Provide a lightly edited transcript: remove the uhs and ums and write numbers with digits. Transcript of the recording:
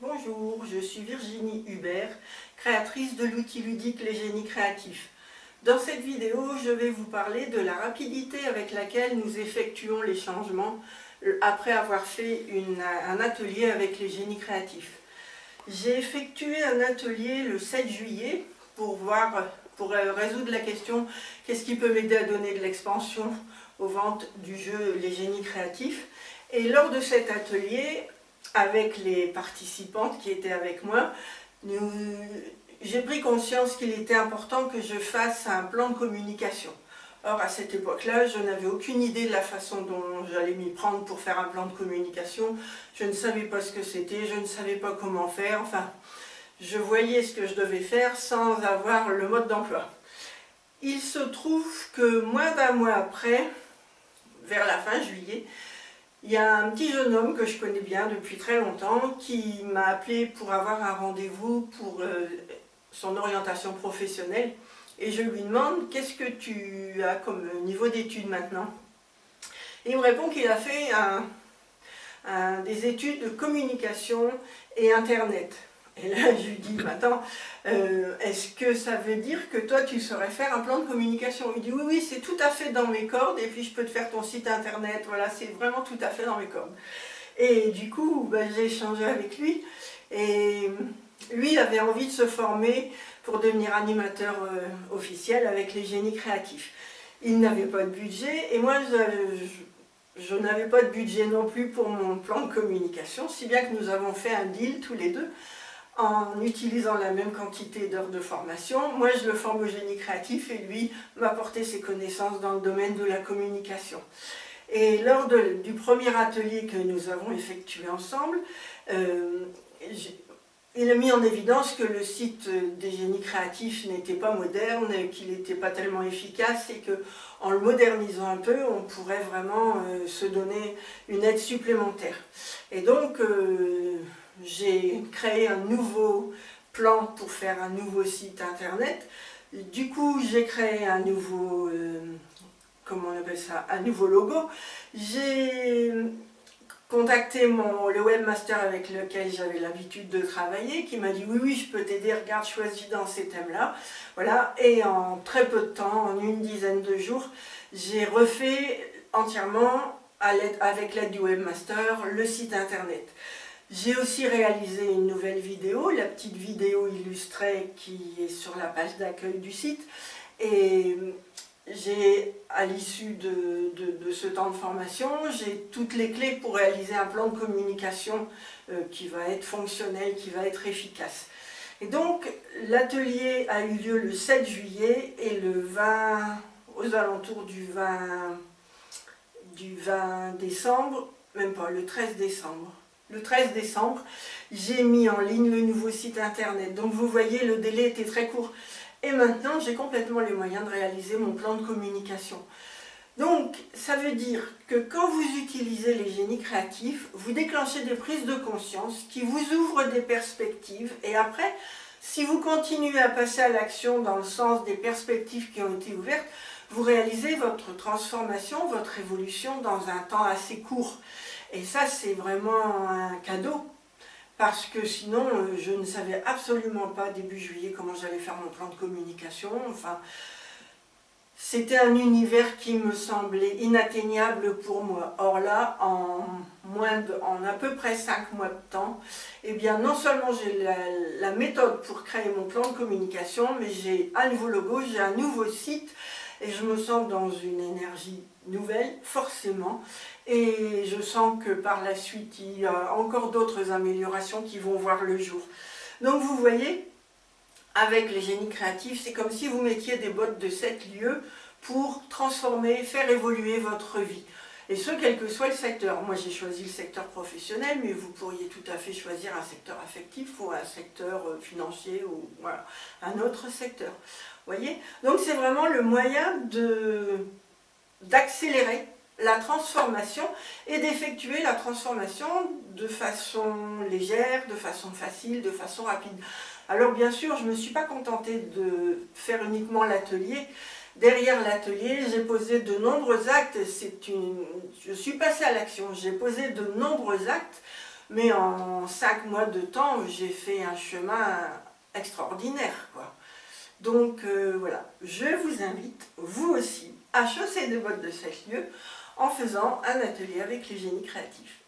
Bonjour, je suis Virginie Hubert, créatrice de l'outil ludique Les Génies Créatifs. Dans cette vidéo, je vais vous parler de la rapidité avec laquelle nous effectuons les changements après avoir fait un atelier avec les Génies Créatifs. J'ai effectué un atelier le 7 juillet pour résoudre la question qu'est-ce qui peut m'aider à donner de l'expansion aux ventes du jeu Les Génies Créatifs. Et lors de cet atelier, avec les participantes qui étaient avec moi, j'ai pris conscience qu'il était important que je fasse un plan de communication. Or, à cette époque-là, je n'avais aucune idée de la façon dont j'allais m'y prendre pour faire un plan de communication. Je ne savais pas ce que c'était, je ne savais pas comment faire. Enfin, je voyais ce que je devais faire sans avoir le mode d'emploi. Il se trouve que moins d'un mois après, vers la fin juillet, il y a un petit jeune homme que je connais bien depuis très longtemps qui m'a appelé pour avoir un rendez-vous pour son orientation professionnelle. Et je lui demande « Qu'est-ce que tu as comme niveau d'études maintenant ?» Et il me répond qu'il a fait des études de communication et Internet. Et là, je lui dis « Attends, est-ce que ça veut dire que toi, tu saurais faire un plan de communication ?» Il dit « Oui, oui, c'est tout à fait dans mes cordes, et puis je peux te faire ton site Internet, voilà, c'est vraiment tout à fait dans mes cordes. » Et du coup, j'ai échangé avec lui, et lui avait envie de se former pour devenir animateur officiel avec les Génies Créatifs. Il n'avait pas de budget, et moi, je n'avais pas de budget non plus pour mon plan de communication, si bien que nous avons fait un deal tous les deux, en utilisant la même quantité d'heures de formation. Moi, je le forme au génie créatif et lui m'apportait ses connaissances dans le domaine de la communication. Et lors du premier atelier que nous avons effectué ensemble, il a mis en évidence que le site des Génies Créatifs n'était pas moderne, qu'il n'était pas tellement efficace et qu'en le modernisant un peu, on pourrait vraiment se donner une aide supplémentaire. Et donc, j'ai créé un nouveau plan pour faire un nouveau site internet. Du coup, j'ai créé un nouveau, comment on appelle ça, un nouveau logo. J'ai contacté le webmaster avec lequel j'avais l'habitude de travailler, qui m'a dit oui, oui, je peux t'aider, regarde, choisis dans ces thèmes-là. Voilà, et en très peu de temps, en une dizaine de jours, j'ai refait entièrement, avec l'aide du webmaster, le site internet. J'ai aussi réalisé une nouvelle vidéo, la petite vidéo illustrée qui est sur la page d'accueil du site. Et j'ai, à l'issue de ce temps de formation, j'ai toutes les clés pour réaliser un plan de communication qui va être fonctionnel, qui va être efficace. Et donc, l'atelier a eu lieu le 7 juillet et aux alentours du 20 décembre, même pas, le 13 décembre. Le 13 décembre, j'ai mis en ligne le nouveau site internet. Donc vous voyez, le délai était très court. Et maintenant, j'ai complètement les moyens de réaliser mon plan de communication. Donc, ça veut dire que quand vous utilisez les génies créatifs, vous déclenchez des prises de conscience qui vous ouvrent des perspectives. Et après, si vous continuez à passer à l'action dans le sens des perspectives qui ont été ouvertes, vous réalisez votre transformation, votre évolution dans un temps assez court. Et ça, c'est vraiment un cadeau, parce que sinon, je ne savais absolument pas début juillet comment j'allais faire mon plan de communication. Enfin, c'était un univers qui me semblait inatteignable pour moi. Or là, en à peu près 5 mois de temps, eh bien, non seulement j'ai la méthode pour créer mon plan de communication, mais j'ai un nouveau logo, j'ai un nouveau site, et je me sens dans une énergie nouvelle, forcément, et je sens que par la suite, il y a encore d'autres améliorations qui vont voir le jour. Donc vous voyez, avec les génies créatifs, c'est comme si vous mettiez des bottes de 7 lieues pour transformer, faire évoluer votre vie. Et ce, quel que soit le secteur. Moi, j'ai choisi le secteur professionnel, mais vous pourriez tout à fait choisir un secteur affectif ou un secteur financier ou voilà, un autre secteur. Voyez? Donc, c'est vraiment le moyen d'accélérer la transformation et d'effectuer la transformation de façon légère, de façon facile, de façon rapide. Alors, bien sûr, je ne me suis pas contentée de faire uniquement l'atelier. Derrière l'atelier, j'ai posé de nombreux actes, je suis passée à l'action, j'ai posé de nombreux actes mais en 5 mois de temps, j'ai fait un chemin extraordinaire, quoi. Donc voilà, je vous invite, vous aussi, à chausser des bottes de 7 lieues en faisant un atelier avec les génies créatifs.